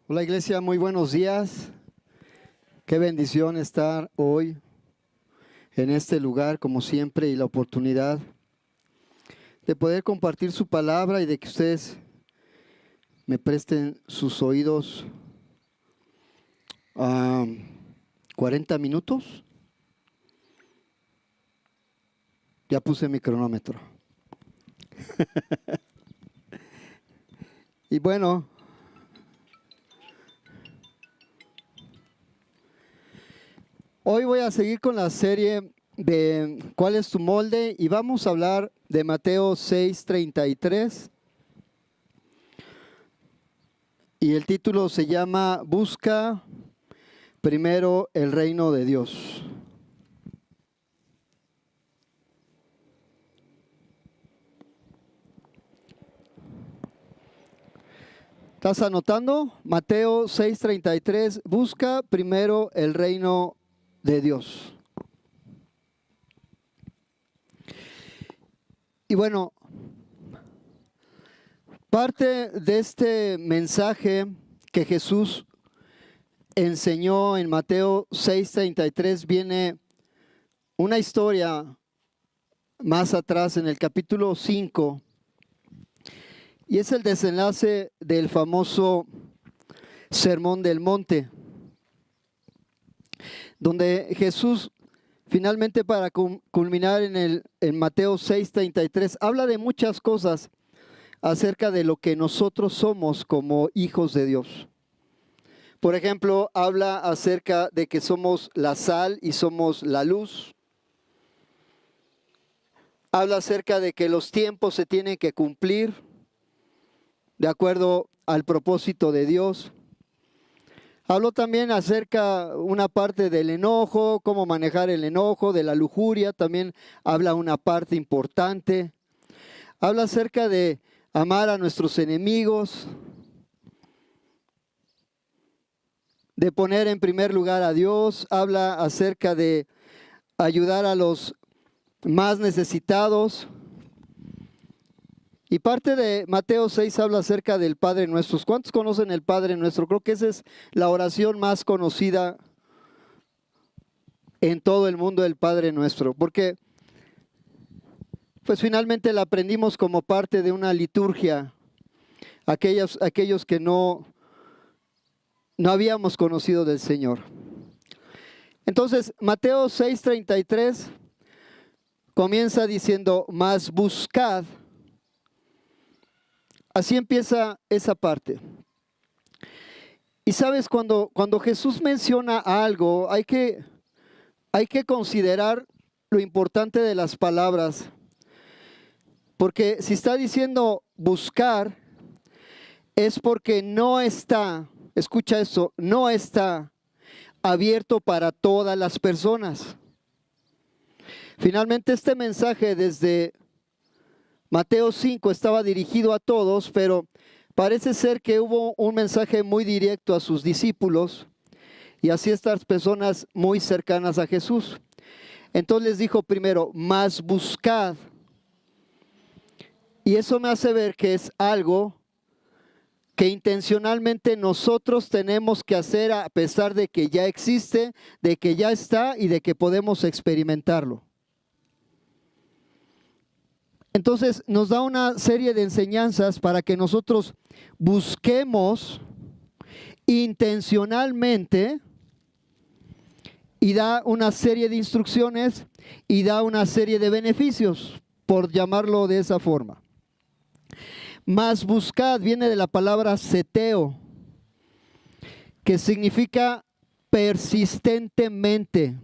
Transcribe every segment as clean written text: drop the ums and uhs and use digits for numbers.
Hola iglesia, muy buenos días. Qué bendición estar hoy en este lugar como siempre y la oportunidad de poder compartir su palabra y de que ustedes me presten sus oídos 40 minutos. Ya puse mi cronómetro. Y bueno, hoy voy a seguir con la serie de ¿Cuál es tu molde? Y vamos a hablar de Mateo 6:33. Y el título se llama Busca primero el reino de Dios. ¿Estás anotando? Mateo 6:33, busca primero el reino de Dios. Y bueno, parte de este mensaje que Jesús enseñó en Mateo 6:33 viene una historia más atrás en el capítulo 5. Y es el desenlace del famoso Sermón del Monte, donde Jesús finalmente para culminar en Mateo 6:33 habla de muchas cosas acerca de lo que nosotros somos como hijos de Dios. Por ejemplo, habla acerca de que somos la sal y somos la luz. Habla acerca de que los tiempos se tienen que cumplir de acuerdo al propósito de Dios. Habló también acerca una parte del enojo, cómo manejar el enojo, de la lujuria, también habla una parte importante. Habla acerca de amar a nuestros enemigos, de poner en primer lugar a Dios. Habla acerca de ayudar a los más necesitados. Y parte de Mateo 6 habla acerca del Padre Nuestro. ¿Cuántos conocen el Padre Nuestro? Creo que esa es la oración más conocida en todo el mundo, el Padre Nuestro. Porque pues finalmente la aprendimos como parte de una liturgia. Aquellos que no habíamos conocido del Señor. Entonces, Mateo 6:33 comienza diciendo, mas buscad. Así empieza esa parte. Y sabes, cuando Jesús menciona algo, hay que considerar lo importante de las palabras. Porque si está diciendo buscar, es porque no está, escucha eso, no está abierto para todas las personas. Finalmente este mensaje desde Mateo 5 estaba dirigido a todos, pero parece ser que hubo un mensaje muy directo a sus discípulos y así estas personas muy cercanas a Jesús. Entonces les dijo primero, mas buscad. Y eso me hace ver que es algo que intencionalmente nosotros tenemos que hacer a pesar de que ya existe, de que ya está y de que podemos experimentarlo. Entonces nos da una serie de enseñanzas para que nosotros busquemos intencionalmente y da una serie de instrucciones y da una serie de beneficios, por llamarlo de esa forma. Mas buscad viene de la palabra seteo, que significa persistentemente.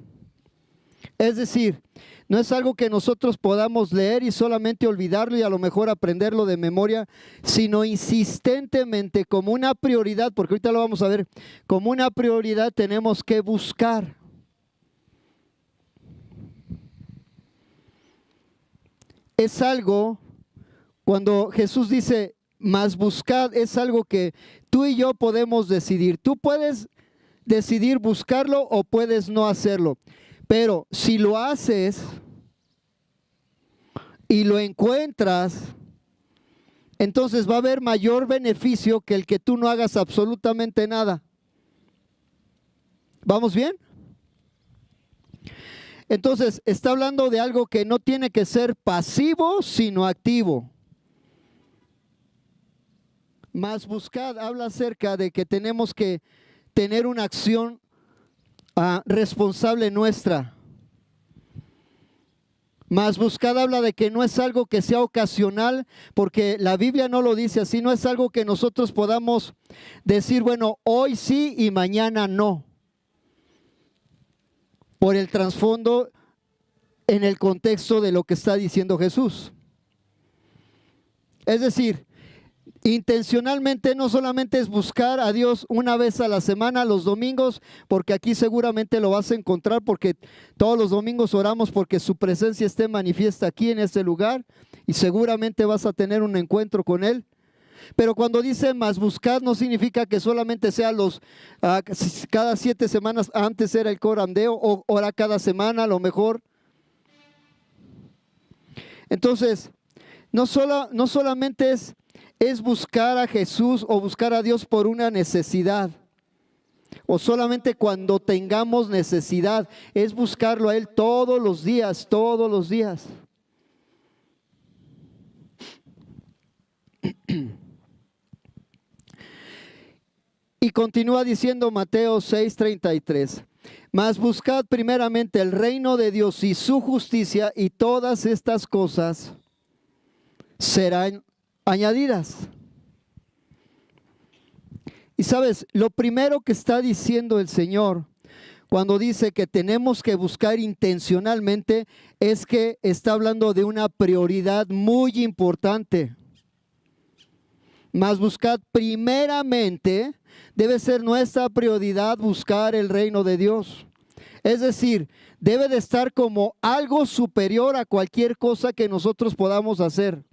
Es decir, no es algo que nosotros podamos leer y solamente olvidarlo y a lo mejor aprenderlo de memoria, sino insistentemente como una prioridad, porque ahorita lo vamos a ver, como una prioridad tenemos que buscar. Es algo, cuando Jesús dice, mas buscad, es algo que tú y yo podemos decidir. Tú puedes decidir buscarlo o puedes no hacerlo. Pero si lo haces y lo encuentras, entonces va a haber mayor beneficio que el que tú no hagas absolutamente nada. ¿Vamos bien? Entonces, está hablando de algo que no tiene que ser pasivo, sino activo. Más buscad, habla acerca de que tenemos que tener una acción responsable nuestra. Más buscad habla de que no es algo que sea ocasional, porque la Biblia no lo dice así, no es algo que nosotros podamos decir, bueno, hoy sí y mañana no. Por el trasfondo en el contexto de lo que está diciendo Jesús. Es decir, intencionalmente no solamente es buscar a Dios una vez a la semana, los domingos, porque aquí seguramente lo vas a encontrar, porque todos los domingos oramos porque su presencia esté manifiesta aquí en este lugar y seguramente vas a tener un encuentro con Él. Pero cuando dice más buscar no significa que solamente sea cada 7 semanas. Antes era el corandeo, o ahora cada semana a lo mejor. Entonces, no solamente es buscar a Jesús o buscar a Dios por una necesidad, o solamente cuando tengamos necesidad, es buscarlo a Él todos los días, todos los días. Y continúa diciendo Mateo 6:33, mas buscad primeramente el reino de Dios y su justicia, y todas estas cosas serán añadidas. Y sabes, lo primero que está diciendo el Señor cuando dice que tenemos que buscar intencionalmente es que está hablando de una prioridad muy importante. Mas buscad primeramente, debe ser nuestra prioridad buscar el reino de Dios. Es decir, debe de estar como algo superior a cualquier cosa que nosotros podamos hacer.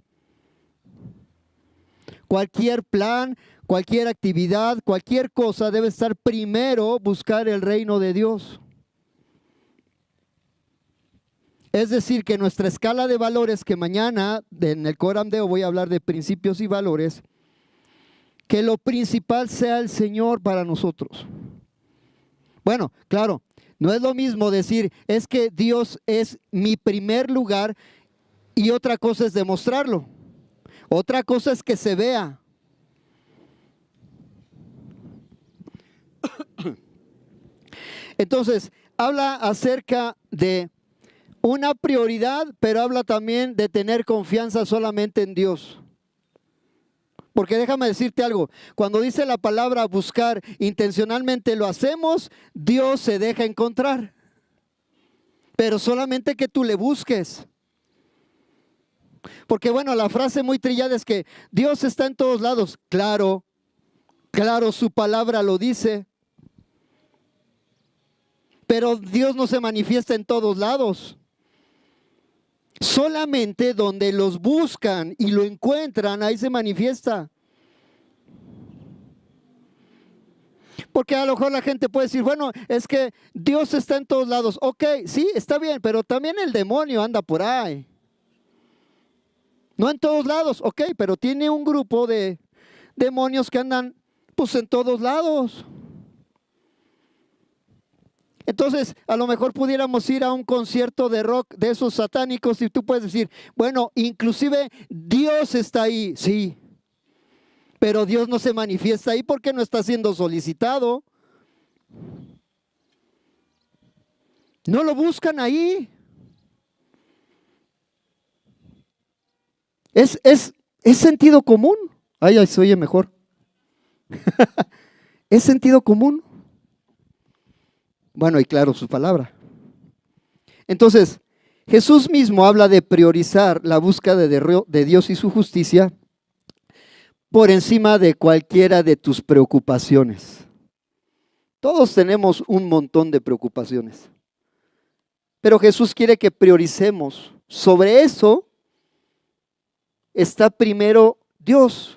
Cualquier plan, cualquier actividad, cualquier cosa debe estar primero buscar el reino de Dios. Es decir, que nuestra escala de valores, que mañana en el Corandeo voy a hablar de principios y valores, que lo principal sea el Señor para nosotros. Bueno, claro, no es lo mismo decir, es que Dios es mi primer lugar, y otra cosa es demostrarlo. Otra cosa es que se vea. Entonces, habla acerca de una prioridad, pero habla también de tener confianza solamente en Dios. Porque déjame decirte algo, cuando dice la palabra buscar, intencionalmente lo hacemos, Dios se deja encontrar. Pero solamente que tú le busques. Porque bueno, la frase muy trillada es que Dios está en todos lados. Claro, claro, su palabra lo dice. Pero Dios no se manifiesta en todos lados. Solamente donde los buscan y lo encuentran, ahí se manifiesta. Porque a lo mejor la gente puede decir, bueno, es que Dios está en todos lados. Ok, sí, está bien, pero también el demonio anda por ahí. No en todos lados, ok, pero tiene un grupo de demonios que andan pues en todos lados. Entonces, a lo mejor pudiéramos ir a un concierto de rock de esos satánicos y tú puedes decir, bueno, inclusive Dios está ahí, sí, pero Dios no se manifiesta ahí porque no está siendo solicitado. No lo buscan ahí. Es sentido común. Ay, se oye mejor. Es sentido común. Bueno, y claro, su palabra. Entonces, Jesús mismo habla de priorizar la búsqueda de Dios y su justicia por encima de cualquiera de tus preocupaciones. Todos tenemos un montón de preocupaciones. Pero Jesús quiere que prioricemos. Sobre eso está primero Dios.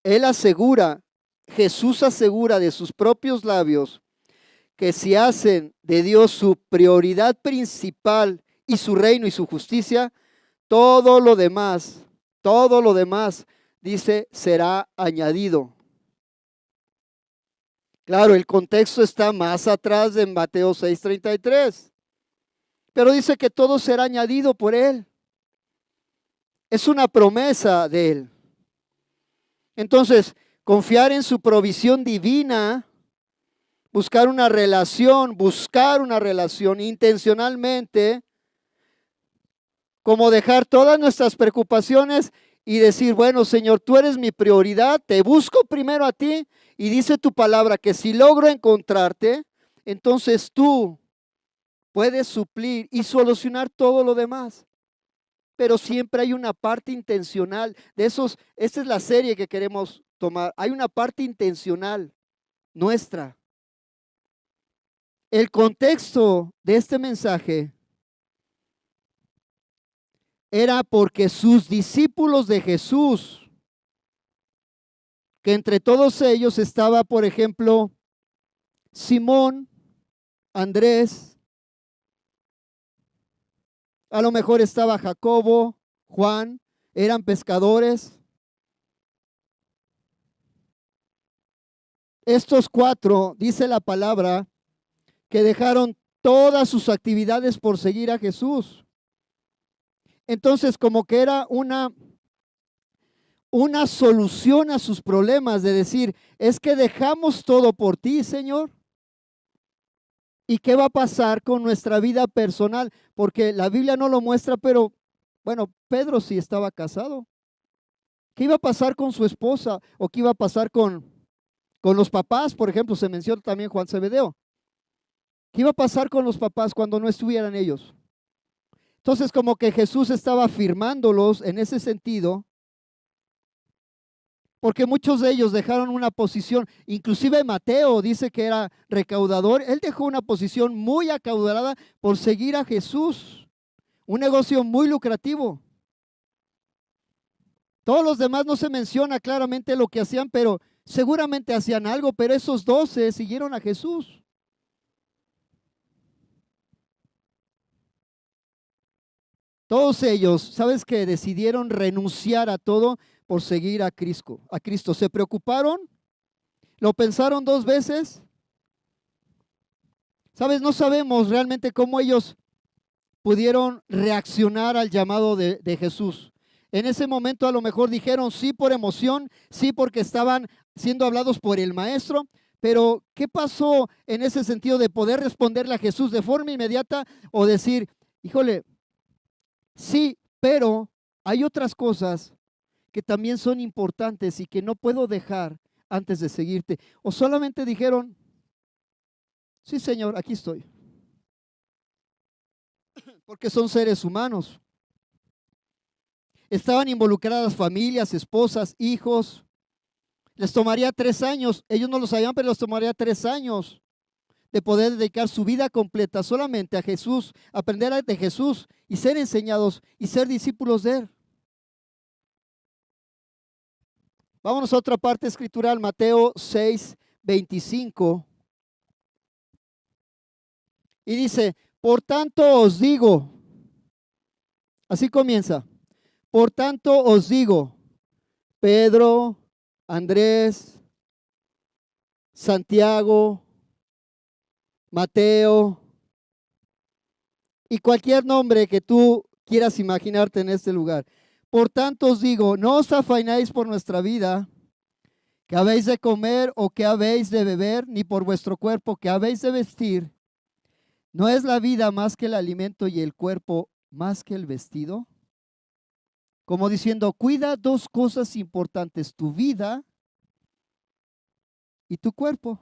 Él asegura, Jesús asegura de sus propios labios que si hacen de Dios su prioridad principal y su reino y su justicia, todo lo demás Todo lo demás, dice, será añadido. Claro, el contexto está más atrás de Mateo 6:33, pero dice que todo será añadido por Él. Es una promesa de Él. Entonces, confiar en su provisión divina, buscar una relación intencionalmente, como dejar todas nuestras preocupaciones y decir, bueno, Señor, tú eres mi prioridad, te busco primero a ti, y dice tu palabra que si logro encontrarte, entonces tú puedes suplir y solucionar todo lo demás. Pero siempre hay una parte intencional de esos. Esta es la serie que queremos tomar. Hay una parte intencional nuestra. El contexto de este mensaje era porque sus discípulos de Jesús, que entre todos ellos estaba, por ejemplo, Simón, Andrés, a lo mejor estaba Jacobo, Juan, eran pescadores. Estos cuatro, dice la palabra, que dejaron todas sus actividades por seguir a Jesús. Entonces, como que era una solución a sus problemas de decir, es que dejamos todo por ti, Señor. ¿Y qué va a pasar con nuestra vida personal? Porque la Biblia no lo muestra, pero bueno, Pedro sí estaba casado. ¿Qué iba a pasar con su esposa? ¿O qué iba a pasar con los papás? Por ejemplo, se menciona también Juan Zebedeo. ¿Qué iba a pasar con los papás cuando no estuvieran ellos? Entonces, como que Jesús estaba afirmándolos en ese sentido, porque muchos de ellos dejaron una posición, inclusive Mateo dice que era recaudador, él dejó una posición muy acaudalada por seguir a Jesús, un negocio muy lucrativo. Todos los demás no se menciona claramente lo que hacían, pero seguramente hacían algo, pero esos 12 siguieron a Jesús. Todos ellos, ¿sabes qué? Decidieron renunciar a todo por seguir a Cristo. ¿Se preocuparon? ¿Lo pensaron 2 veces? ¿Sabes? No sabemos realmente cómo ellos pudieron reaccionar al llamado de Jesús. En ese momento a lo mejor dijeron sí por emoción, sí porque estaban siendo hablados por el maestro, pero ¿qué pasó en ese sentido de poder responderle a Jesús de forma inmediata o decir, híjole, sí, pero hay otras cosas que también son importantes y que no puedo dejar antes de seguirte? O solamente dijeron, sí, Señor, aquí estoy. Porque son seres humanos. Estaban involucradas familias, esposas, hijos. Les tomaría 3 años, ellos no lo sabían, pero les tomaría 3 años de poder dedicar su vida completa solamente a Jesús, aprender de Jesús y ser enseñados y ser discípulos de Él. Vámonos a otra parte escritural, Mateo 6:25. Y dice, por tanto os digo, así comienza, por tanto os digo, Pedro, Andrés, Santiago, Mateo y cualquier nombre que tú quieras imaginarte en este lugar. Por tanto os digo, no os afaináis por nuestra vida, que habéis de comer o que habéis de beber, ni por vuestro cuerpo, que habéis de vestir. ¿No es la vida más que el alimento y el cuerpo más que el vestido? Como diciendo, cuida 2 cosas importantes, tu vida y tu cuerpo.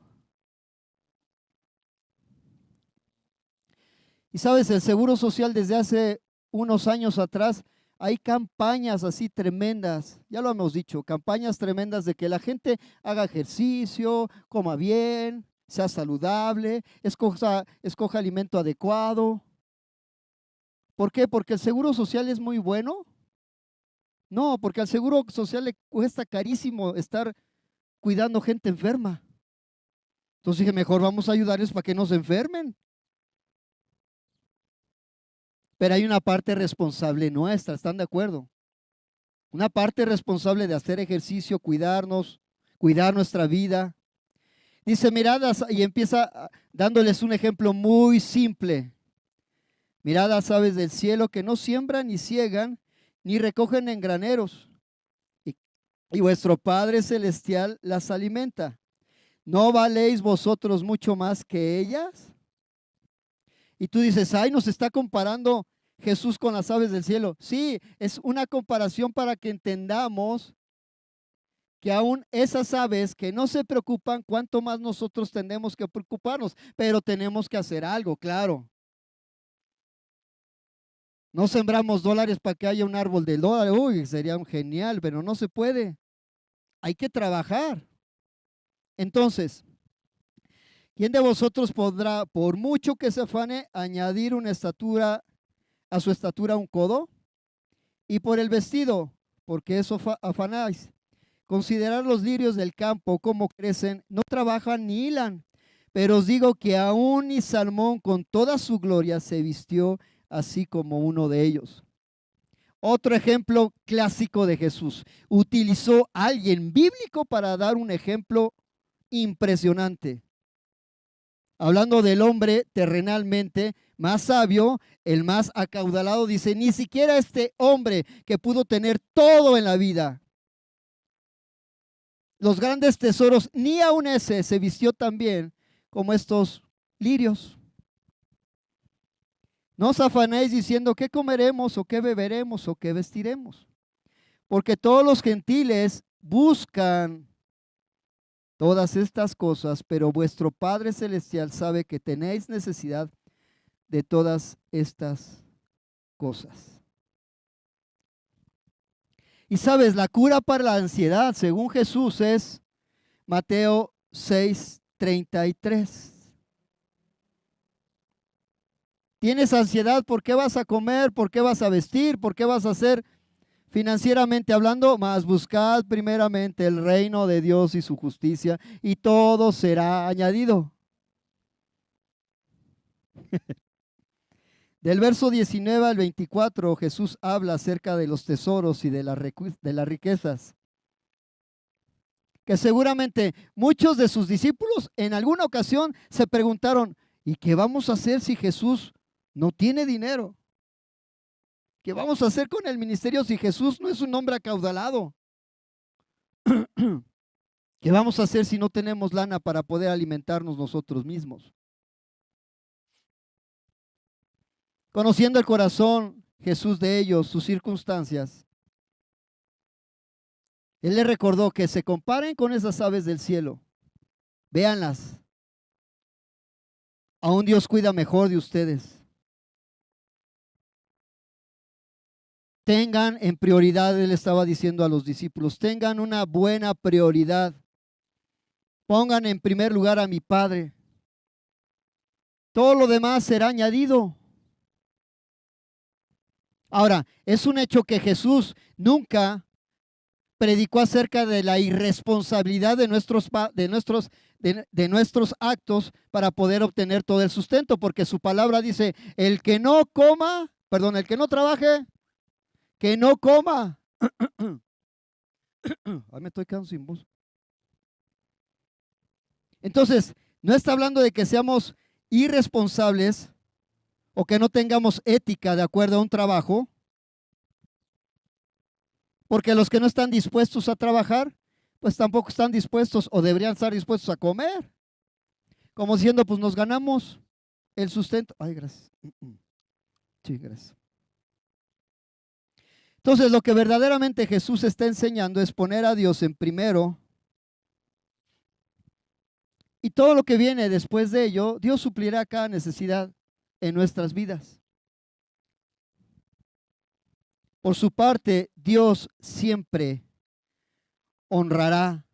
Y sabes, el Seguro Social desde hace unos años atrás, hay campañas así tremendas, ya lo hemos dicho, campañas tremendas de que la gente haga ejercicio, coma bien, sea saludable, escoja alimento adecuado. ¿Por qué? ¿Porque el Seguro Social es muy bueno? No, porque al Seguro Social le cuesta carísimo estar cuidando gente enferma. Entonces dije, mejor vamos a ayudarles para que no se enfermen. Pero hay una parte responsable nuestra, ¿están de acuerdo? Una parte responsable de hacer ejercicio, cuidarnos, cuidar nuestra vida. Dice, miradas, y empieza dándoles un ejemplo muy simple. Mirad las aves del cielo que no siembran ni ciegan, ni recogen en graneros, y vuestro Padre Celestial las alimenta. ¿No valéis vosotros mucho más que ellas? Y tú dices, ay, nos está comparando Jesús con las aves del cielo. Sí, es una comparación para que entendamos que aún esas aves que no se preocupan, cuánto más nosotros tenemos que preocuparnos, pero tenemos que hacer algo, claro. No sembramos dólares para que haya un árbol de dólar, uy, sería un genial, pero no se puede. Hay que trabajar. Entonces, ¿quién de vosotros podrá, por mucho que se afane, añadir una estatura a su estatura un codo? Y por el vestido, porque eso afanáis. Considerad los lirios del campo, cómo crecen, no trabajan ni hilan. Pero os digo que aún ni Salmón con toda su gloria se vistió así como uno de ellos. Otro ejemplo clásico de Jesús. Utilizó a alguien bíblico para dar un ejemplo impresionante. Hablando del hombre terrenalmente más sabio, el más acaudalado, dice, ni siquiera este hombre que pudo tener todo en la vida, los grandes tesoros, ni aun ese se vistió tan bien como estos lirios. No os afanéis diciendo qué comeremos o qué beberemos o qué vestiremos, porque todos los gentiles buscan todas estas cosas, pero vuestro Padre Celestial sabe que tenéis necesidad de todas estas cosas. Y sabes, la cura para la ansiedad, según Jesús, es Mateo 6:33. ¿Tienes ansiedad? ¿Por qué vas a comer? ¿Por qué vas a vestir? ¿Por qué vas a hacer financieramente hablando? Mas buscad primeramente el reino de Dios y su justicia, y todo será añadido. Del verso 19 al 24, Jesús habla acerca de los tesoros y de las riquezas, que seguramente muchos de sus discípulos en alguna ocasión se preguntaron, ¿y qué vamos a hacer si Jesús no tiene dinero? ¿Qué vamos a hacer con el ministerio si Jesús no es un hombre acaudalado? ¿Qué vamos a hacer si no tenemos lana para poder alimentarnos nosotros mismos? Conociendo el corazón Jesús de ellos, sus circunstancias, Él les recordó que se comparen con esas aves del cielo. Véanlas. Aún Dios cuida mejor de ustedes. Tengan en prioridad, Él estaba diciendo a los discípulos, tengan una buena prioridad. Pongan en primer lugar a mi Padre. Todo lo demás será añadido. Ahora, es un hecho que Jesús nunca predicó acerca de la irresponsabilidad de nuestros actos para poder obtener todo el sustento, porque su palabra dice, el que no trabaje, que no coma. Ay, me estoy quedando sin voz. Entonces, no está hablando de que seamos irresponsables o que no tengamos ética de acuerdo a un trabajo, porque los que no están dispuestos a trabajar, pues tampoco están dispuestos o deberían estar dispuestos a comer. Como diciendo, pues nos ganamos el sustento. Ay, gracias. Sí, gracias. Entonces, lo que verdaderamente Jesús está enseñando es poner a Dios en primero, y todo lo que viene después de ello, Dios suplirá cada necesidad en nuestras vidas. Por su parte, Dios siempre honrará.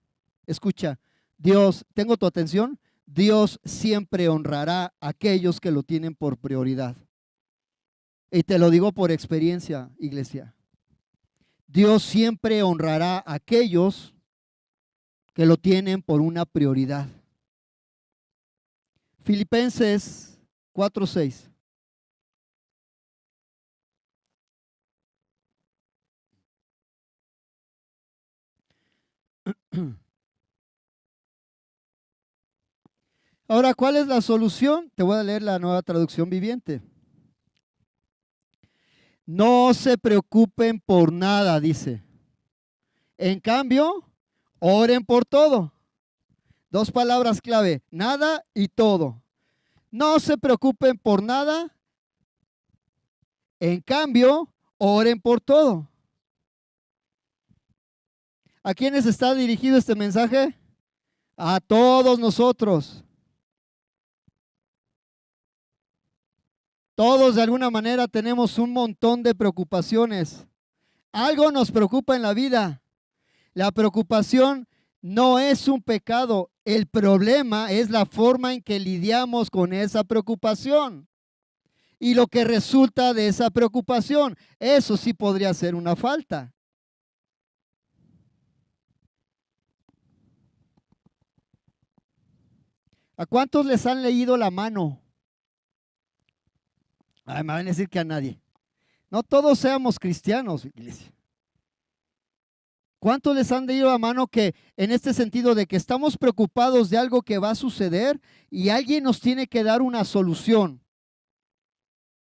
Escucha, Dios, ¿tengo tu atención? Dios siempre honrará a aquellos que lo tienen por prioridad. Y te lo digo por experiencia, iglesia. Dios siempre honrará a aquellos que lo tienen por una prioridad. Filipenses 4:6. Ahora, ¿cuál es la solución? Te voy a leer la Nueva Traducción Viviente. No se preocupen por nada, dice. En cambio, oren por todo. Dos palabras clave, nada y todo. No se preocupen por nada. En cambio, oren por todo. ¿A quiénes está dirigido este mensaje? A todos nosotros. Todos de alguna manera tenemos un montón de preocupaciones. Algo nos preocupa en la vida. La preocupación no es un pecado. El problema es la forma en que lidiamos con esa preocupación y lo que resulta de esa preocupación. Eso sí podría ser una falta. ¿A cuántos les han leído la mano? Ay, me van a decir que a nadie. No todos seamos cristianos, iglesia. ¿Cuántos les han leído la mano que en este sentido de que estamos preocupados de algo que va a suceder y alguien nos tiene que dar una solución?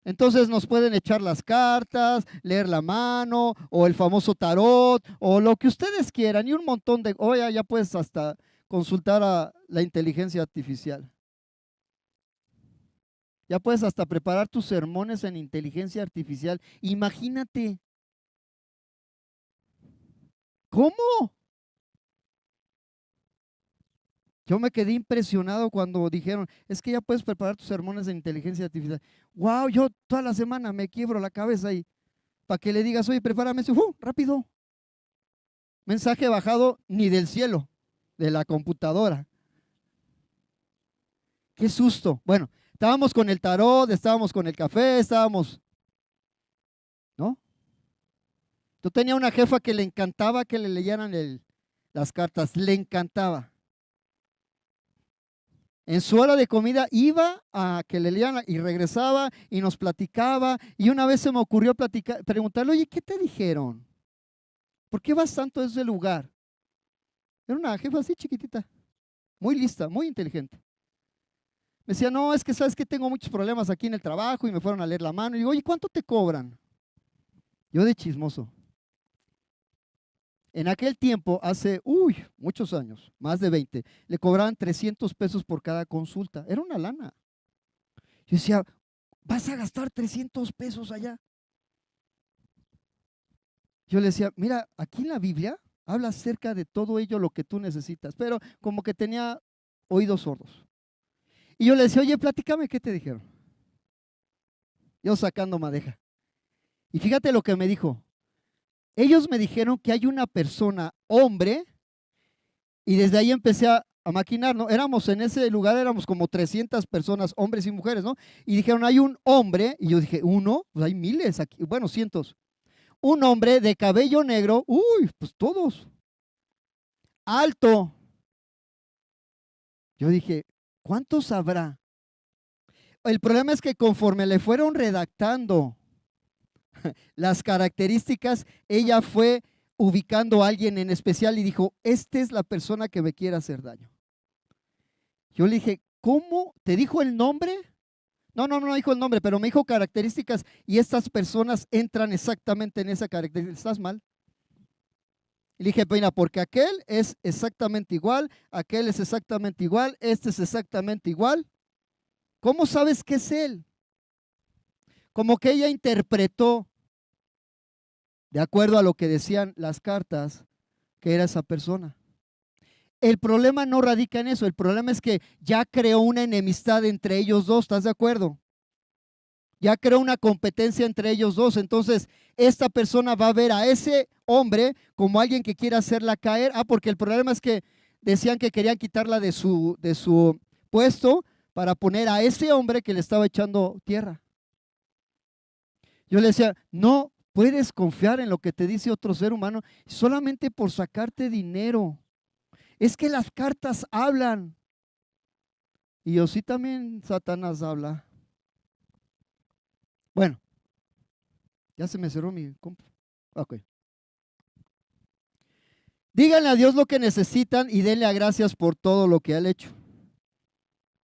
Entonces nos pueden echar las cartas, leer la mano o el famoso tarot o lo que ustedes quieran y un montón de, oye, ya puedes hasta consultar a la inteligencia artificial. Ya puedes hasta preparar tus sermones en inteligencia artificial. Imagínate. ¿Cómo? Yo me quedé impresionado cuando dijeron, es que ya puedes preparar tus sermones en inteligencia artificial. Wow, yo toda la semana me quiebro la cabeza y para que le digas, oye, prepárame eso, rápido. Mensaje bajado ni del cielo, de la computadora. Qué susto. Bueno, estábamos con el tarot, estábamos con el café, estábamos, ¿no? Yo tenía una jefa que le encantaba que le leyeran las cartas, le encantaba. En su hora de comida iba a que le leían y regresaba y nos platicaba. Y una vez se me ocurrió preguntarle, oye, ¿qué te dijeron? ¿Por qué vas tanto a ese lugar? Era una jefa así chiquitita, muy lista, muy inteligente. Me decía, no, es que sabes que tengo muchos problemas aquí en el trabajo y me fueron a leer la mano. Y digo, oye, ¿cuánto te cobran? Yo de chismoso. En aquel tiempo, hace, muchos años, más de 20, le cobraban 300 pesos por cada consulta. Era una lana. Yo decía, ¿vas a gastar 300 pesos allá? Yo le decía, mira, aquí en la Biblia habla acerca de todo ello lo que tú necesitas, pero como que tenía oídos sordos. Y yo le decía, oye, platícame, ¿qué te dijeron? Yo sacando madeja. Y fíjate lo que me dijo. Ellos me dijeron que hay una persona, hombre, y desde ahí empecé a maquinar, ¿no? Éramos en ese lugar, éramos como 300 personas, hombres y mujeres, ¿no? Y dijeron, hay un hombre, y yo dije, ¿uno? Pues hay miles aquí, bueno, cientos. Un hombre de cabello negro, pues todos. Alto. Yo dije, ¿cuántos habrá? El problema es que conforme le fueron redactando las características, ella fue ubicando a alguien en especial y dijo, esta es la persona que me quiere hacer daño. Yo le dije, ¿cómo? ¿Te dijo el nombre? No dijo el nombre, pero me dijo características y estas personas entran exactamente en esa característica. ¿Estás mal? Y le dije, mira, porque aquel es exactamente igual, aquel es exactamente igual, este es exactamente igual. ¿Cómo sabes que es él? Como que ella interpretó, de acuerdo a lo que decían las cartas, que era esa persona. El problema no radica en eso, el problema es que ya creó una enemistad entre ellos dos, ¿estás de acuerdo? Ya creó una competencia entre ellos dos, entonces esta persona va a ver a ese hombre como alguien que quiere hacerla caer, porque el problema es que decían que querían quitarla de su puesto para poner a ese hombre que le estaba echando tierra. Yo le decía, no puedes confiar en lo que te dice otro ser humano solamente por sacarte dinero. Es que las cartas hablan. Y yo sí también, Satanás habla. Bueno, ya se me cerró mi compu. Ok. Díganle a Dios lo que necesitan y denle a gracias por todo lo que han hecho.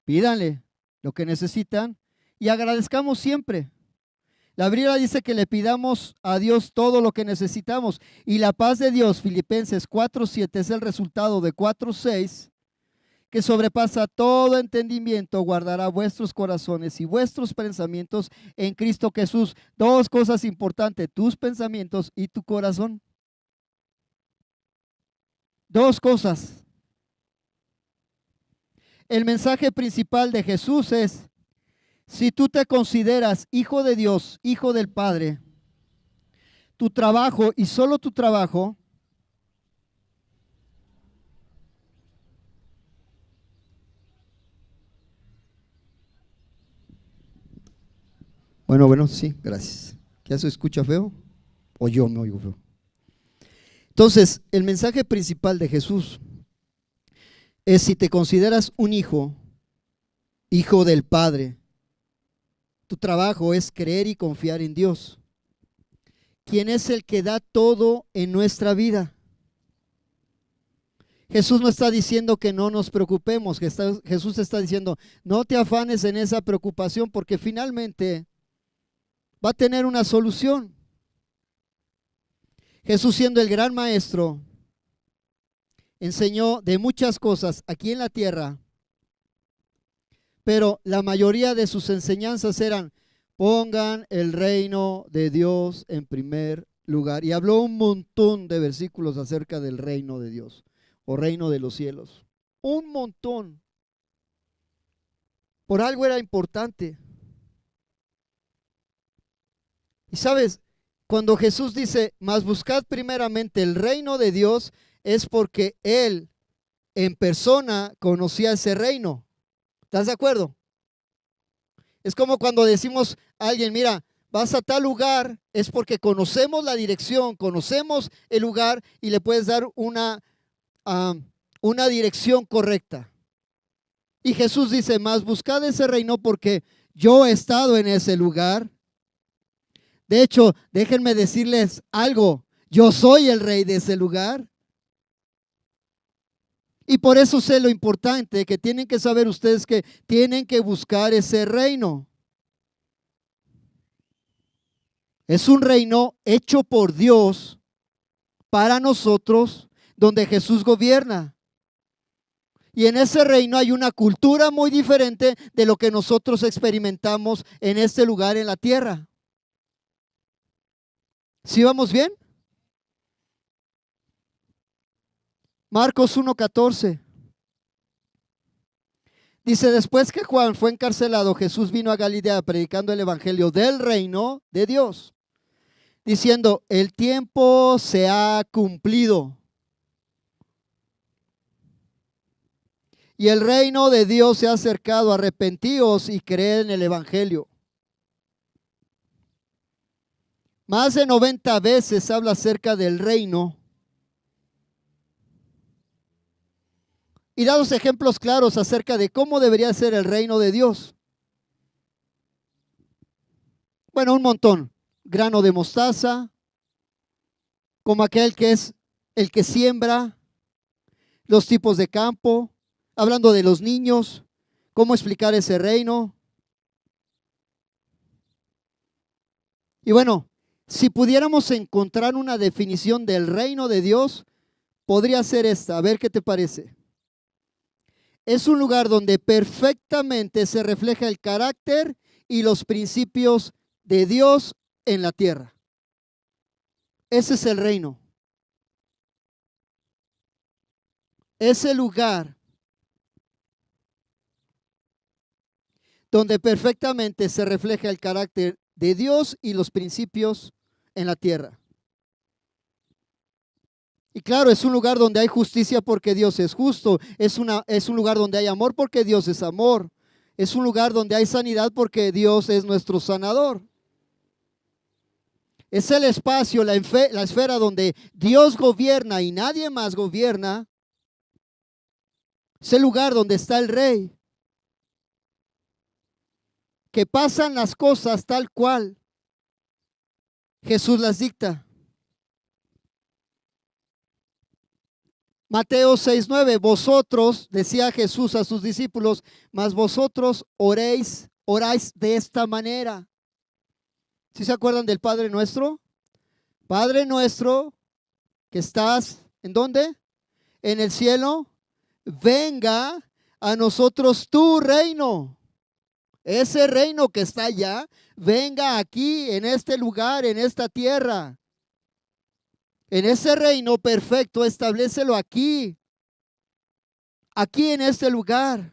Pídanle lo que necesitan y agradezcamos siempre. La Biblia dice que le pidamos a Dios todo lo que necesitamos. Y la paz de Dios, Filipenses 4:7, es el resultado de 4:6, que sobrepasa todo entendimiento, guardará vuestros corazones y vuestros pensamientos en Cristo Jesús. Dos cosas importantes, tus pensamientos y tu corazón. Dos cosas. El mensaje principal de Jesús es: si tú te consideras hijo de Dios, hijo del Padre, tu trabajo y solo tu trabajo bueno, sí, gracias. ¿Ya se escucha feo? ¿O yo me oigo feo? Entonces, el mensaje principal de Jesús es: si te consideras un hijo, hijo del Padre, tu trabajo es creer y confiar en Dios, quien es el que da todo en nuestra vida. Jesús no está diciendo que no nos preocupemos, Jesús está diciendo: no te afanes en esa preocupación, porque finalmente va a tener una solución. Jesús, siendo el gran maestro, enseñó de muchas cosas aquí en la tierra, pero la mayoría de sus enseñanzas eran: pongan el reino de Dios en primer lugar. Y habló un montón de versículos acerca del reino de Dios o reino de los cielos. Un montón. Por algo era importante. Y sabes, cuando Jesús dice: mas buscad primeramente el reino de Dios, es porque Él en persona conocía ese reino. ¿Estás de acuerdo? Es como cuando decimos a alguien: mira, vas a tal lugar, es porque conocemos la dirección, conocemos el lugar y le puedes dar una dirección correcta. Y Jesús dice: mas buscad ese reino porque yo he estado en ese lugar. De hecho, déjenme decirles algo: yo soy el rey de ese lugar. Y por eso sé lo importante que tienen que saber ustedes, que tienen que buscar ese reino. Es un reino hecho por Dios para nosotros, donde Jesús gobierna. Y en ese reino hay una cultura muy diferente de lo que nosotros experimentamos en este lugar en la tierra. ¿Sí vamos bien? Marcos 1:14. Dice: después que Juan fue encarcelado, Jesús vino a Galilea predicando el evangelio del reino de Dios, diciendo: el tiempo se ha cumplido y el reino de Dios se ha acercado, arrepentíos y creed en el evangelio. Más de 90 veces habla acerca del reino y da los ejemplos claros acerca de cómo debería ser el reino de Dios. Bueno, un montón. Grano de mostaza, como aquel que es el que siembra, los tipos de campo, hablando de los niños, cómo explicar ese reino. Y bueno, si pudiéramos encontrar una definición del reino de Dios, podría ser esta. A ver qué te parece. Es un lugar donde perfectamente se refleja el carácter y los principios de Dios en la tierra. Ese es el reino. Ese lugar donde perfectamente se refleja el carácter de Dios y los principios en la tierra. Y claro, es un lugar donde hay justicia porque Dios es justo. Es un lugar donde hay amor porque Dios es amor. Es un lugar donde hay sanidad porque Dios es nuestro sanador. Es el espacio, la esfera donde Dios gobierna y nadie más gobierna. Es el lugar donde está el rey, que pasan las cosas tal cual Jesús las dicta. Mateo 6:9, vosotros, decía Jesús a sus discípulos, mas vosotros oráis de esta manera. ¿Sí se acuerdan del Padre Nuestro? Padre nuestro, que estás, ¿en dónde? En el cielo, venga a nosotros tu reino. Ese reino que está allá, venga aquí, en este lugar, en esta tierra. En ese reino perfecto, establécelo aquí en este lugar.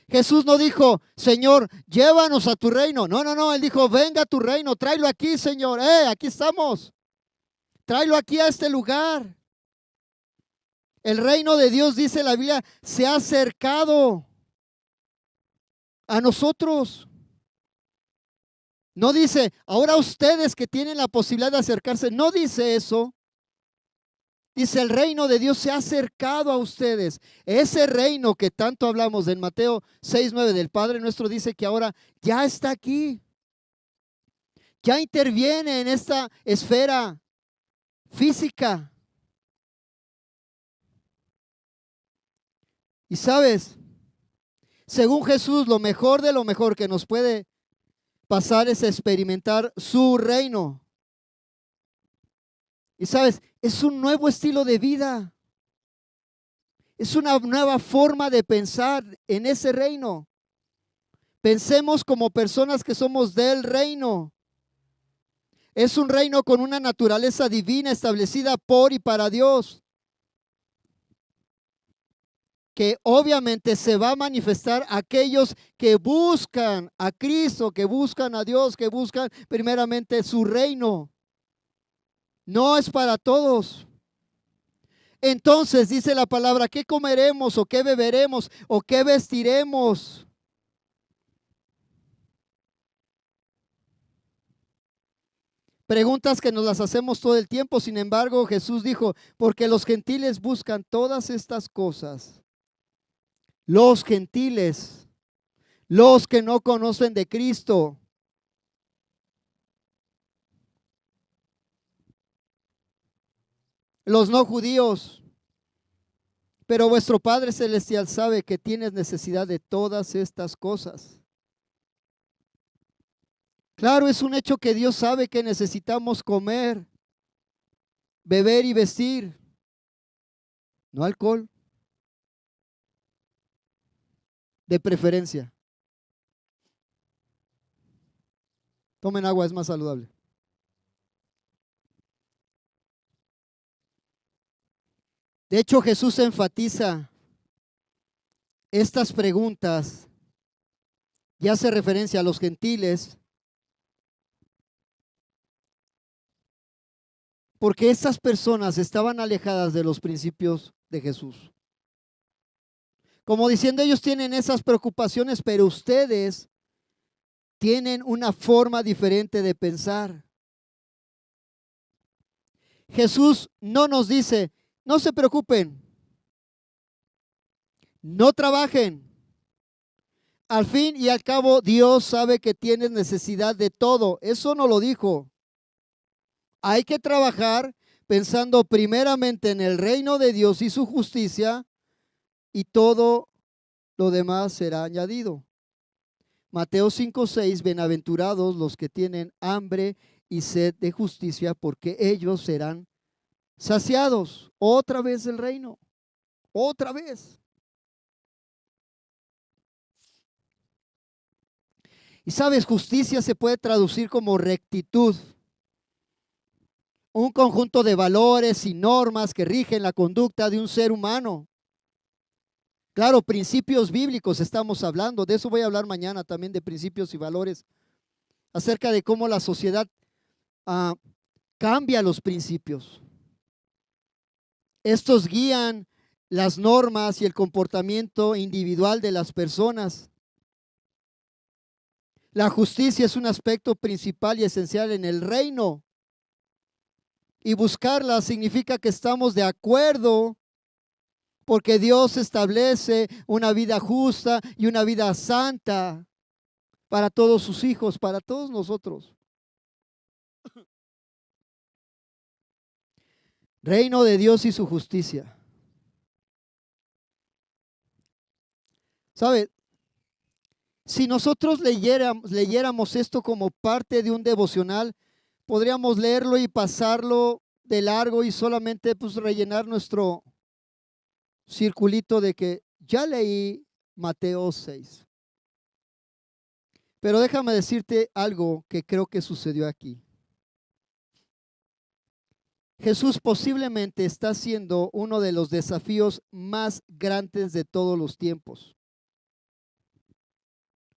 Jesús no dijo, Señor, llévanos a tu reino. No, no, no, Él dijo, venga a tu reino, tráelo aquí, Señor. Aquí estamos. Tráelo aquí a este lugar. El reino de Dios, dice la Biblia, se ha acercado a nosotros. No dice, ahora ustedes que tienen la posibilidad de acercarse, no dice eso. Dice, el reino de Dios se ha acercado a ustedes. Ese reino que tanto hablamos en Mateo 6:9 del Padre Nuestro, dice que ahora ya está aquí. Ya interviene en esta esfera física. Y sabes, según Jesús, lo mejor de lo mejor que nos puede pasar es experimentar su reino. Y sabes, es un nuevo estilo de vida. Es una nueva forma de pensar en ese reino. Pensemos como personas que somos del reino. Es un reino con una naturaleza divina establecida por y para Dios, que obviamente se va a manifestar a aquellos que buscan a Cristo, que buscan a Dios, que buscan primeramente su reino. No es para todos. Entonces dice la palabra, ¿qué comeremos o qué beberemos o qué vestiremos? Preguntas que nos las hacemos todo el tiempo. Sin embargo, Jesús dijo, porque los gentiles buscan todas estas cosas. Los gentiles, los que no conocen de Cristo. Los no judíos. Pero vuestro Padre Celestial sabe que tienes necesidad de todas estas cosas. Claro, es un hecho que Dios sabe que necesitamos comer, beber y vestir. No alcohol, de preferencia. Tomen agua, es más saludable. De hecho, Jesús enfatiza estas preguntas y hace referencia a los gentiles, porque estas personas estaban alejadas de los principios de Jesús. Como diciendo, ellos tienen esas preocupaciones, pero ustedes tienen una forma diferente de pensar. Jesús no nos dice, no se preocupen, no trabajen. Al fin y al cabo, Dios sabe que tienes necesidad de todo. Eso no lo dijo. Hay que trabajar pensando primeramente en el reino de Dios y su justicia, y todo lo demás será añadido. Mateo 5:6, bienaventurados los que tienen hambre y sed de justicia, porque ellos serán saciados. Otra vez el reino, otra vez. Y sabes, justicia se puede traducir como rectitud, un conjunto de valores y normas que rigen la conducta de un ser humano. Claro, principios bíblicos estamos hablando, de eso voy a hablar mañana también, de principios y valores, acerca de cómo la sociedad cambia los principios. Estos guían las normas y el comportamiento individual de las personas. La justicia es un aspecto principal y esencial en el reino. Y buscarla significa que estamos de acuerdo, porque Dios establece una vida justa y una vida santa para todos sus hijos, para todos nosotros. Reino de Dios y su justicia. ¿Sabe? Si nosotros leyéramos esto como parte de un devocional, podríamos leerlo y pasarlo de largo y solamente pues rellenar nuestro circulito de que ya leí Mateo 6. Pero déjame decirte algo que creo que sucedió aquí. Jesús posiblemente está haciendo uno de los desafíos más grandes de todos los tiempos.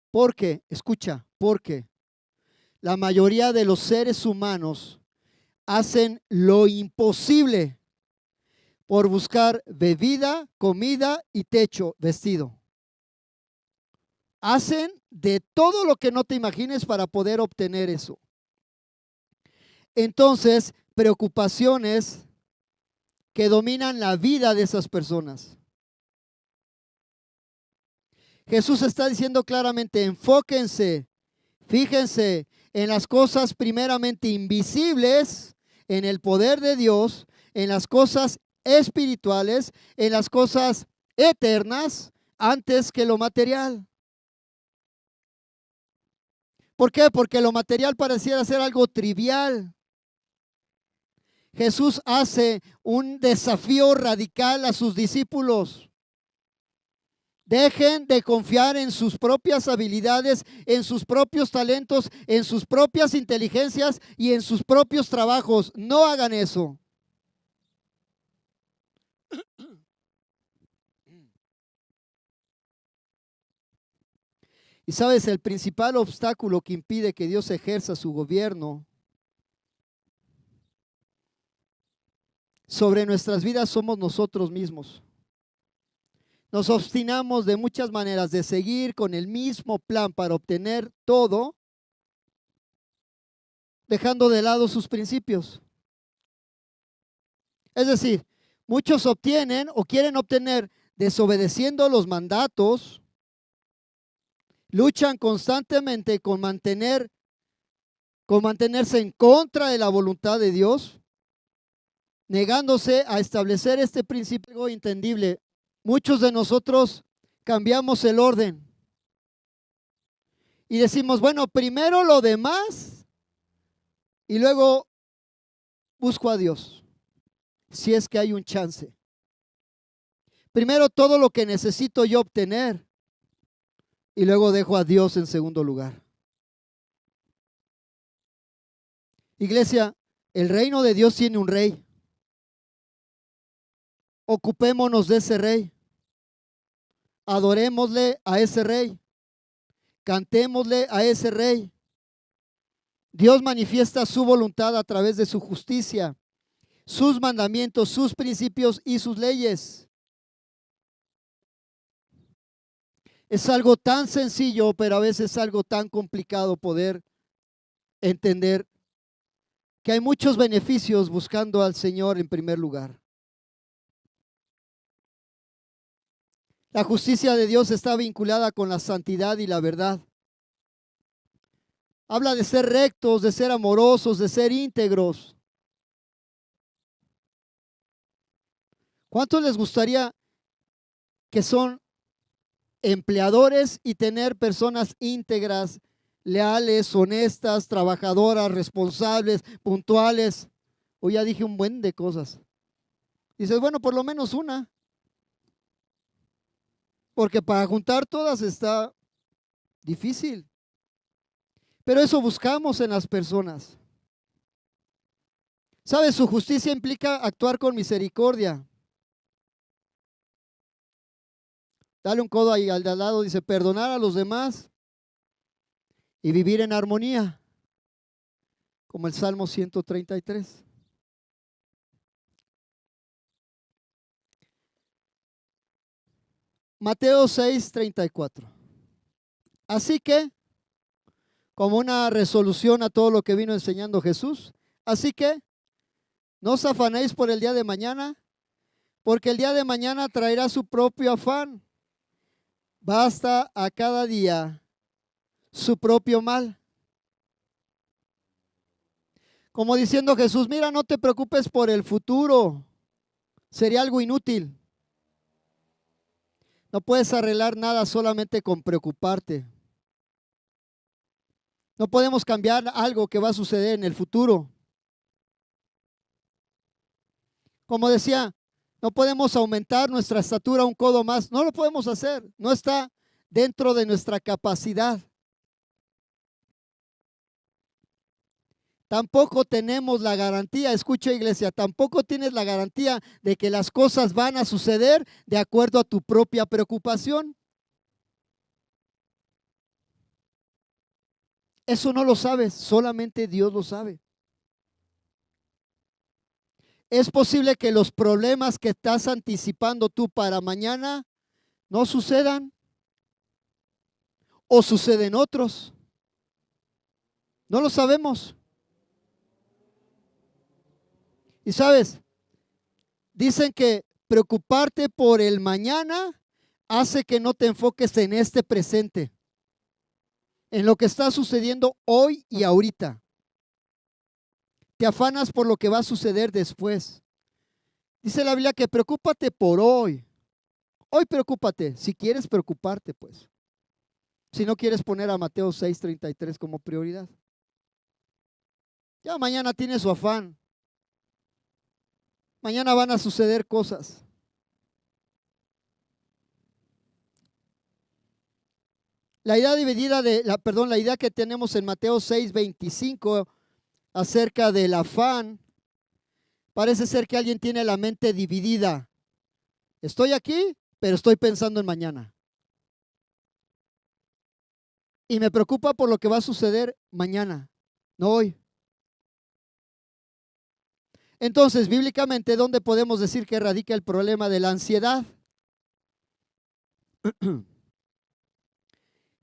Porque, escucha, porque la mayoría de los seres humanos hacen lo imposible por buscar bebida, comida y techo, vestido. Hacen de todo lo que no te imagines para poder obtener eso. Entonces, preocupaciones que dominan la vida de esas personas. Jesús está diciendo claramente, enfóquense, fíjense en las cosas primeramente invisibles, en el poder de Dios, en las cosas espirituales, en las cosas eternas, antes que lo material. ¿Por qué? Porque lo material pareciera ser algo trivial. Jesús hace un desafío radical a sus discípulos. Dejen de confiar en sus propias habilidades, en sus propios talentos, en sus propias inteligencias y en sus propios trabajos. No hagan eso. Y sabes, el principal obstáculo que impide que Dios ejerza su gobierno sobre nuestras vidas somos nosotros mismos. Nos obstinamos de muchas maneras de seguir con el mismo plan para obtener todo, dejando de lado sus principios. Es decir, muchos obtienen o quieren obtener desobedeciendo los mandatos, luchan constantemente con mantenerse en contra de la voluntad de Dios, negándose a establecer este principio entendible. Muchos de nosotros cambiamos el orden y decimos, bueno, primero lo demás y luego busco a Dios, si es que hay un chance. Primero todo lo que necesito yo obtener y luego dejo a Dios en segundo lugar. Iglesia, el reino de Dios tiene un rey. Ocupémonos de ese rey. Adorémosle a ese rey. Cantémosle a ese rey. Dios manifiesta su voluntad a través de su justicia, sus mandamientos, sus principios y sus leyes. Es algo tan sencillo, pero a veces es algo tan complicado poder entender que hay muchos beneficios buscando al Señor en primer lugar. La justicia de Dios está vinculada con la santidad y la verdad. Habla de ser rectos, de ser amorosos, de ser íntegros. ¿Cuántos les gustaría que son empleadores y tener personas íntegras, leales, honestas, trabajadoras, responsables, puntuales? O ya dije un buen de cosas. Dices, bueno, por lo menos una. Porque para juntar todas está difícil. Pero eso buscamos en las personas. ¿Sabes? Su justicia implica actuar con misericordia. Dale un codo ahí al de al lado, dice, perdonar a los demás y vivir en armonía, como el Salmo 133. Mateo 6:34. Así que, como una resolución a todo lo que vino enseñando Jesús, así que no os afanéis por el día de mañana, porque el día de mañana traerá su propio afán. Basta a cada día su propio mal. Como diciendo Jesús, mira, no te preocupes por el futuro. Sería algo inútil. No puedes arreglar nada solamente con preocuparte. No podemos cambiar algo que va a suceder en el futuro. Como decía, no podemos aumentar nuestra estatura un codo más. No lo podemos hacer. No está dentro de nuestra capacidad. Tampoco tenemos la garantía, escucha iglesia, tampoco tienes la garantía de que las cosas van a suceder de acuerdo a tu propia preocupación. Eso no lo sabes, solamente Dios lo sabe. Es posible que los problemas que estás anticipando tú para mañana no sucedan o suceden otros. No lo sabemos. Y sabes, dicen que preocuparte por el mañana hace que no te enfoques en este presente, en lo que está sucediendo hoy y ahorita. Te afanas por lo que va a suceder después. Dice la Biblia que preocúpate por hoy. Hoy preocúpate, si quieres preocuparte, pues. Si no quieres poner a Mateo 6:33 como prioridad. Ya mañana tiene su afán. Mañana van a suceder cosas. La idea dividida la idea que tenemos en Mateo 6:25 acerca del afán, parece ser que alguien tiene la mente dividida. Estoy aquí, pero estoy pensando en mañana. Y me preocupa por lo que va a suceder mañana, no hoy. Entonces, bíblicamente, ¿dónde podemos decir que radica el problema de la ansiedad?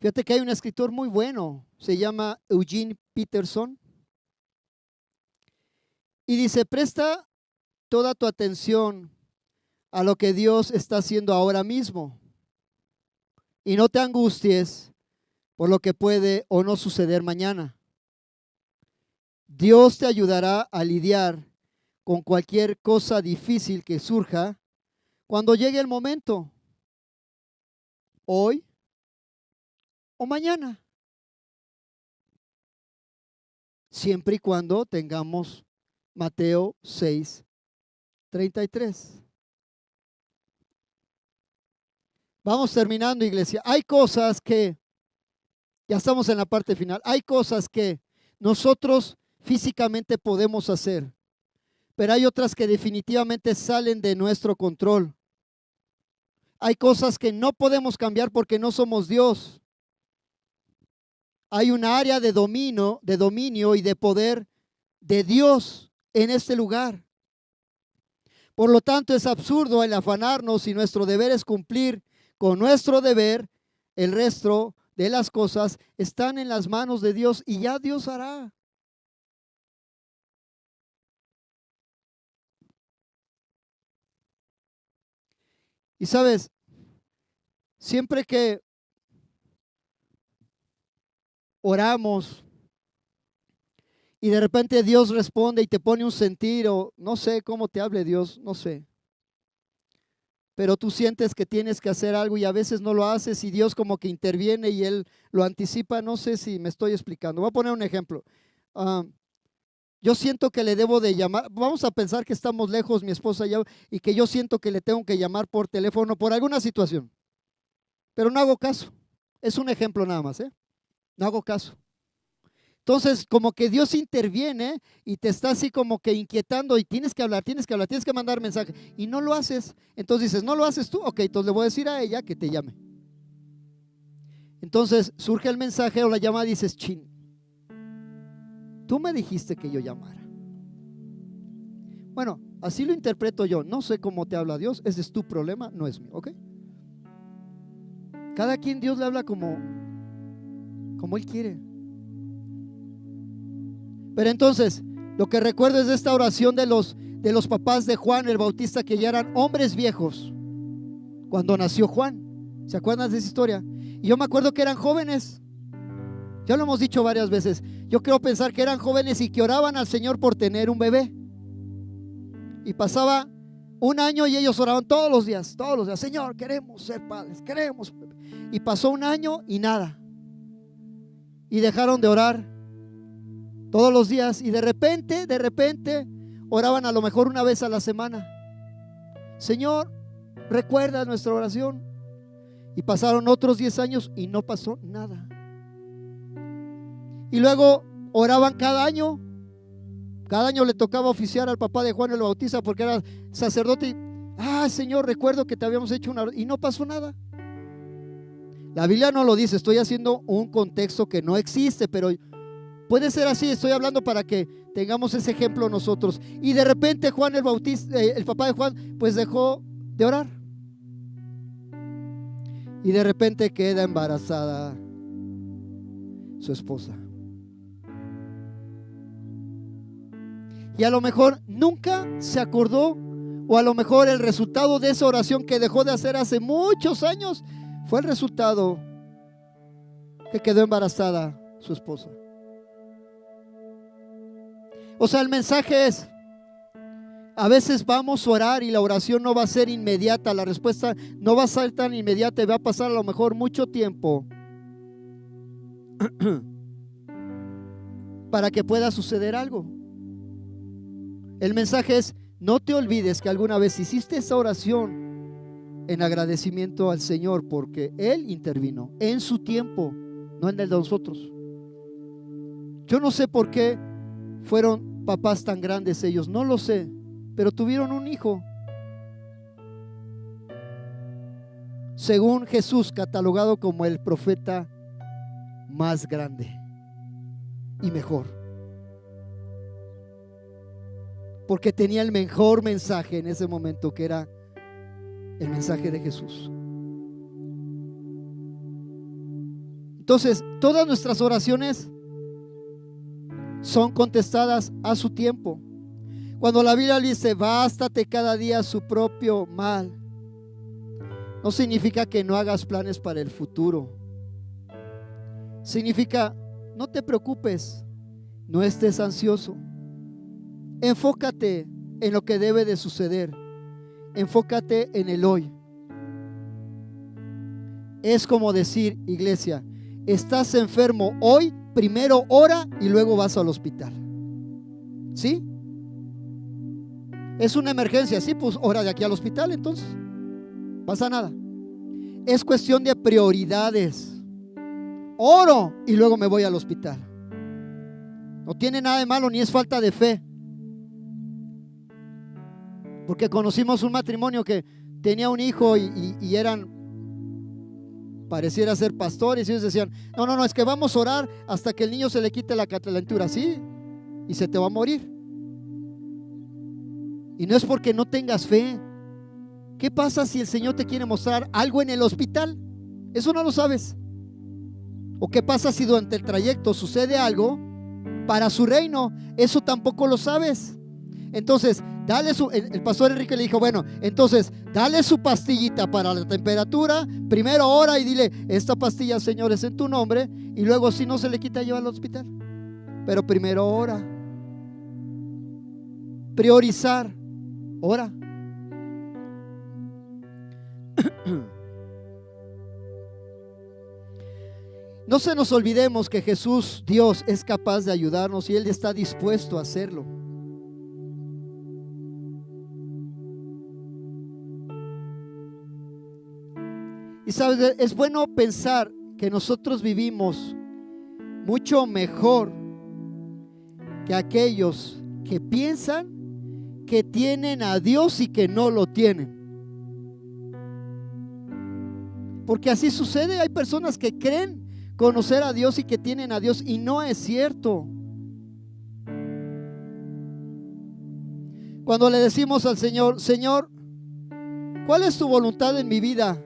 Fíjate que hay un escritor muy bueno, se llama Eugene Peterson, y dice, presta toda tu atención a lo que Dios está haciendo ahora mismo y no te angusties por lo que puede o no suceder mañana. Dios te ayudará a lidiar con cualquier cosa difícil que surja cuando llegue el momento, hoy o mañana, siempre y cuando tengamos Mateo 6:33. Vamos terminando, iglesia. Hay cosas que, ya estamos en la parte final, hay cosas que nosotros físicamente podemos hacer, pero hay otras que definitivamente salen de nuestro control. Hay cosas que no podemos cambiar porque no somos Dios. Hay un área de dominio y de poder de Dios en este lugar. Por lo tanto, es absurdo el afanarnos y nuestro deber es cumplir con nuestro deber. El resto de las cosas están en las manos de Dios y ya Dios hará. Y sabes, siempre que oramos y de repente Dios responde y te pone un sentir, o no sé cómo te hable Dios, no sé. Pero tú sientes que tienes que hacer algo y a veces no lo haces y Dios como que interviene y Él lo anticipa. No sé si me estoy explicando. Voy a poner un ejemplo. Yo siento que le debo de llamar. Vamos a pensar que estamos lejos, mi esposa y yo, y que yo siento que le tengo que llamar por teléfono por alguna situación. Pero no hago caso. Es un ejemplo nada más, ¿eh? No hago caso. Entonces, como que Dios interviene y te está así como que inquietando y tienes que hablar, tienes que mandar mensaje y no lo haces. Entonces dices, ¿no lo haces tú? Ok, entonces le voy a decir a ella que te llame. Entonces surge el mensaje o la llamada y dices, chin, tú me dijiste que yo llamara. Bueno, así lo interpreto yo. No sé cómo te habla Dios, ese es tu problema, no es mío, ¿ok? Cada quien Dios le habla como Él quiere. Pero entonces, lo que recuerdo es de esta oración de los papás de Juan el Bautista, que ya eran hombres viejos cuando nació Juan. ¿Se acuerdan de esa historia? Y yo me acuerdo que eran jóvenes. Ya lo hemos dicho varias veces. Yo quiero pensar que eran jóvenes y que oraban al Señor por tener un bebé. Y pasaba un año y ellos oraban todos los días. Señor, queremos ser padres, queremos. Y pasó un año y nada. Y dejaron de orar todos los días. Y de repente, oraban a lo mejor una vez a la semana. Señor, recuerda nuestra oración. Y pasaron otros 10 años y no pasó nada. Y luego oraban cada año. Cada año le tocaba oficiar al papá de Juan el Bautista porque era sacerdote. Señor, recuerdo que te habíamos hecho una... Y no pasó nada. La Biblia no lo dice, estoy haciendo un contexto que no existe, pero puede ser así. Estoy hablando para que tengamos ese ejemplo nosotros. Y de repente Juan el Bautista, el papá de Juan, pues dejó de orar. Y de repente queda embarazada su esposa. Y a lo mejor nunca se acordó, o a lo mejor el resultado de esa oración que dejó de hacer hace muchos años fue el resultado que quedó embarazada su esposa. O sea, el mensaje es: a veces vamos a orar y la oración no va a ser inmediata, la respuesta no va a ser tan inmediata y va a pasar a lo mejor mucho tiempo para que pueda suceder algo. El mensaje es: no te olvides que alguna vez hiciste esa oración en agradecimiento al Señor porque Él intervino en su tiempo, no en el de nosotros. Yo no sé por qué fueron papás tan grandes ellos, no lo sé, pero tuvieron un hijo, según Jesús, catalogado como el profeta más grande y mejor, porque tenía el mejor mensaje en ese momento, que era el mensaje de Jesús. Entonces, todas nuestras oraciones son contestadas a su tiempo. Cuando la Biblia dice: bástate cada día su propio mal, no significa que no hagas planes para el futuro. Significa: no te preocupes, no estés ansioso. Enfócate en lo que debe de suceder. Enfócate en el hoy. Es como decir, iglesia, estás enfermo hoy, primero ora y luego vas al hospital. ¿Sí? Es una emergencia, sí, pues ora de aquí al hospital, entonces pasa nada. Es cuestión de prioridades. Oro y luego me voy al hospital. No tiene nada de malo, ni es falta de fe. Porque conocimos un matrimonio que tenía un hijo y eran, pareciera ser pastores, y ellos decían: no, es que vamos a orar hasta que el niño se le quite la calentura, ¿sí? Y se te va a morir. Y no es porque no tengas fe. ¿Qué pasa si el Señor te quiere mostrar algo en el hospital? Eso no lo sabes. ¿O qué pasa si durante el trayecto sucede algo para su reino? Eso tampoco lo sabes. Entonces, el pastor Enrique le dijo: bueno, entonces dale su pastillita para la temperatura, primero ora y dile: esta pastilla, Señor, es en tu nombre, y luego si no se le quita, lleva al hospital. Pero primero ora. Priorizar. Ora. No se nos olvidemos que Jesús, Dios, es capaz de ayudarnos y Él está dispuesto a hacerlo. Y sabes, es bueno pensar que nosotros vivimos mucho mejor que aquellos que piensan que tienen a Dios y que no lo tienen. Porque así sucede. Hay personas que creen conocer a Dios y que tienen a Dios, y no es cierto. Cuando le decimos al Señor: Señor, ¿cuál es tu voluntad en mi vida?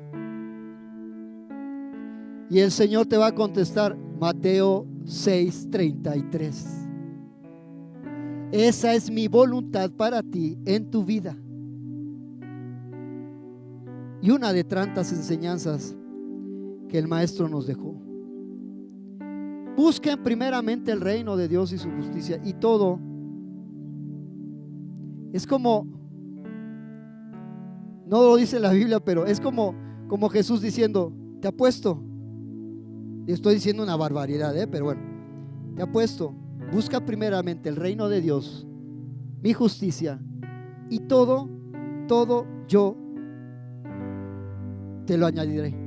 Y el Señor te va a contestar: Mateo 6:33. Esa es mi voluntad para ti en tu vida. Y una de tantas enseñanzas que el Maestro nos dejó. Busquen primeramente el reino de Dios y su justicia, y todo es como, no lo dice la Biblia, pero es como Jesús diciendo: te apuesto, y estoy diciendo una barbaridad, pero bueno, te apuesto, busca primeramente el reino de Dios, mi justicia, y todo yo te lo añadiré.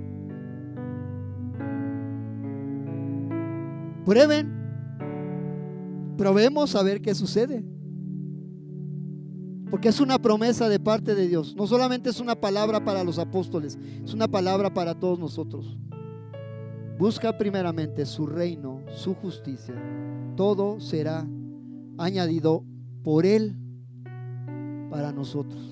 Probemos a ver qué sucede, porque es una promesa de parte de Dios. No solamente es una palabra para los apóstoles, es una palabra para todos nosotros. Busca primeramente su reino, su justicia, todo será añadido por Él para nosotros.